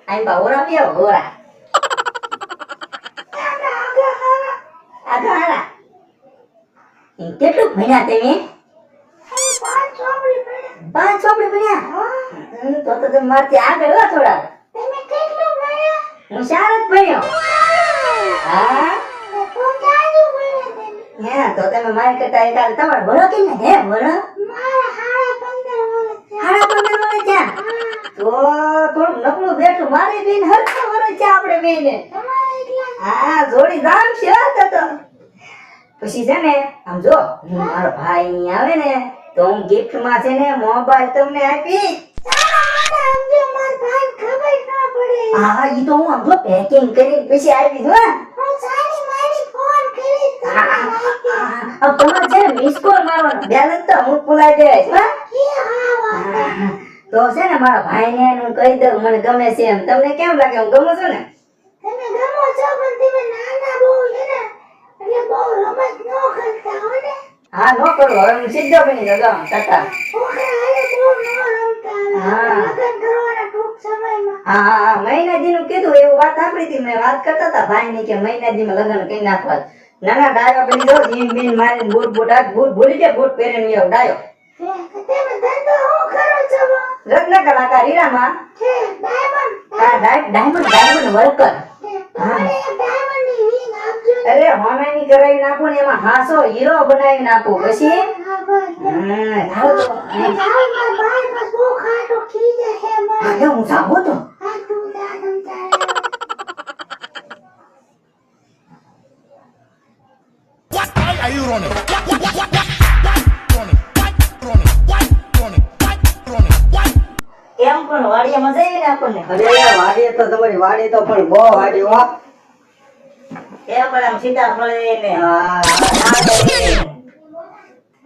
આઈ બાવરા પીઓ ગોરા આગા કેટલું ભણ્યા તમે? પાંચ ચોપડી ભણ્યા. તો તમે મારથી આગળ હો થોડા. તમે કેટલું ભણ્યા? હું 4 જ ભણ્યો. હા હે તો તમે મારી કરતા એકાદ તમાર ભણો કે ને? હે ભણો મારા 15 વર્ષ થયા. તો થોડું નકળું બેઠું મારી બેન હરખા વર્ષ છે આપણે બેને. હા જોડી જામ છે તો પછી છે ને આમ જો મારો ભાઈ અહીં આવે ને તો હું ગિફ્ટ માં છે ને મોબાઈલ તમને આપી. હા ઈ તો હું આમ જો પેકિંગ કરી પછી આવી જો. તમારે છે ને મિસ કોલ મારવાનો બેલેન્સ તો હું ભૂલાઈ જાય. તો છે ને મારા ભાઈ ને હું કહી દઉં મને ગમે છે એમ. તમને કેમ લાગે હું ગમું છું ને? તમે ગમો છો પણ તમે નાના બહુ છે ને એટલે બહુ રમત ન કરતા હો ને. હા નો કરું હવે હું સીધો બની ગયો કાકા. હા મહિનાજી નું કીધું એવું વાત સાંભળી હતી મેં. વાત કરતા હતા ભાઈ ની કે મહિનાજી માં લગ્ન કઈ નાખવા. નાના ડાયો બની જાવ જીમ બીન મારીને બૂટ ભૂલી જાય બૂટ પહેરીને આવ ડાયો. રત્ન કલાકાર હીરામાં ડાયમંડ વર્કર. અરે હોનાની કરાવી નાખું ને એમાં હાસો હીરો બનાવી નાખું પછી હું સાંભળું તો Are you running? કેમ પણ વાડીએ મજા આવી ને આપણને? અરે વાડી તો તમારી વાડી તો પણ બહુ વાડી હો. કેમ પણ આમ સીધા ફળે ને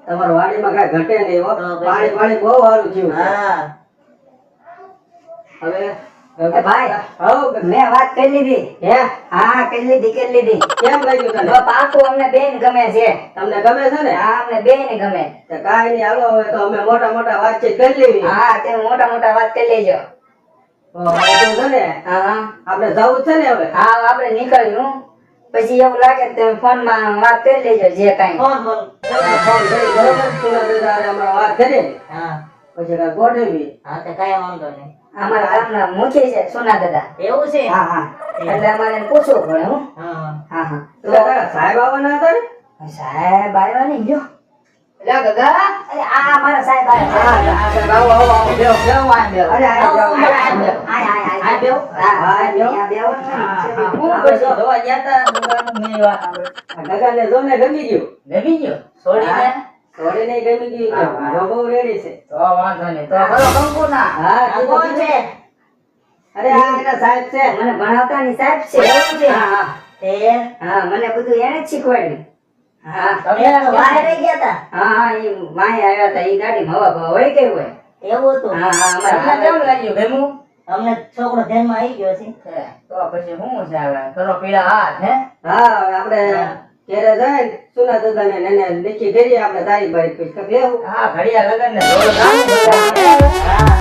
તમારી વાડીમાં કઈ ઘટે નહીં હો. પાણી બહુ સારું થયું. હા હવે ભાઈ મેં વાત કરી લીધી. હે હા કરી લીધી. કેમ લાગ્યું તને? પાકું અમને બેન ગમે છે. તમને ગમે છે ને? હા અમને બેન ગમે. તો કાઈ નહીં હાલો હવે તો અમે મોટા વાતચીત કરી લેવી. હા તમે મોટા વાત કરી લેજો. હવે તો છે ને હા આપણે જવું છે ને હવે. હા આપણે નીકળ્યું પછી એવું લાગે તો તમે ફોન માં વાત કરી લેજો જે કાઈ. ફોન કરી બરોબર સુના દાદા અમારા વાત કરી હા પછી કાંઈ ગોઠવી. હા તો કાઈ વાંધો નહીં. અમારા ગામના મુખી છે સોના દાદા. એવું છે? હા એટલે અમારે પૂછવું પડે. હું હા તો સાહેબ આવવાના હતા ને? સાહેબ આવ્યા નહીં જો. લા દાદા અરે આ મારા સાહેબ આવ્યા. હા સાહેબ આવો બેહો અરે આ બેવ. હા બેવ. હું કરશો? જોવા ગયા તા મેં વાત ગગનને જોને ગમી ગયું. છોડીને થોડી નહીં ગમી ગયું કે બહુ રેડી છે. તો વાંધો નહીં. તો કરો કંકુના. હા આ કોણ છે? અરે આ એના સાહેબ છે. મને ભણાવતાની સાહેબ છે. એવું છે? હા હા મને બધું એને જ શીખવાડ્યું. હા તમે બહાર રહી ગયા હતા? હા એ માહી આવ્યા હતા. એ ગાડી હવા હોય કે હોય એવું હતું. હા અમારે કેમ લાગ્યું ભેમું? અમને છોકરો ધ્યાનમાં આવી ગયો છે. તો પછી શું છે હવે? કરો પીળા હાથ હે? હા આપણે ઘરે જાય સુના દાદાને એને લીખી કરી આપણે તારીખ બારીખ પછી લેવું. હા ઘડિયા લગન ને જોડો કામ હા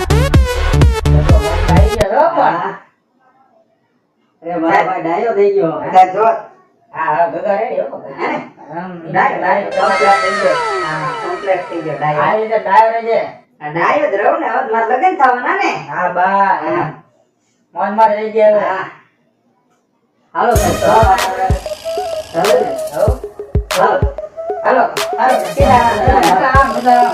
તો ભાઈ ગયો પણ અરે મારા ભાઈ ડાયો થઈ ગયો. જો હા ગગા રેડી હો હે ને ડાયો કમ્પ્લીટ થઈ ગયો. હા કમ્પ્લીટ થઈ ગયો ડાયો. આ રીતે ડાયો રહેજે. ડાયો જ રહો ને હવે મારે લગન થવાના ને. હા બા મોન માં રહેજે હવે. હા હાલો હાલો હાલો સીધા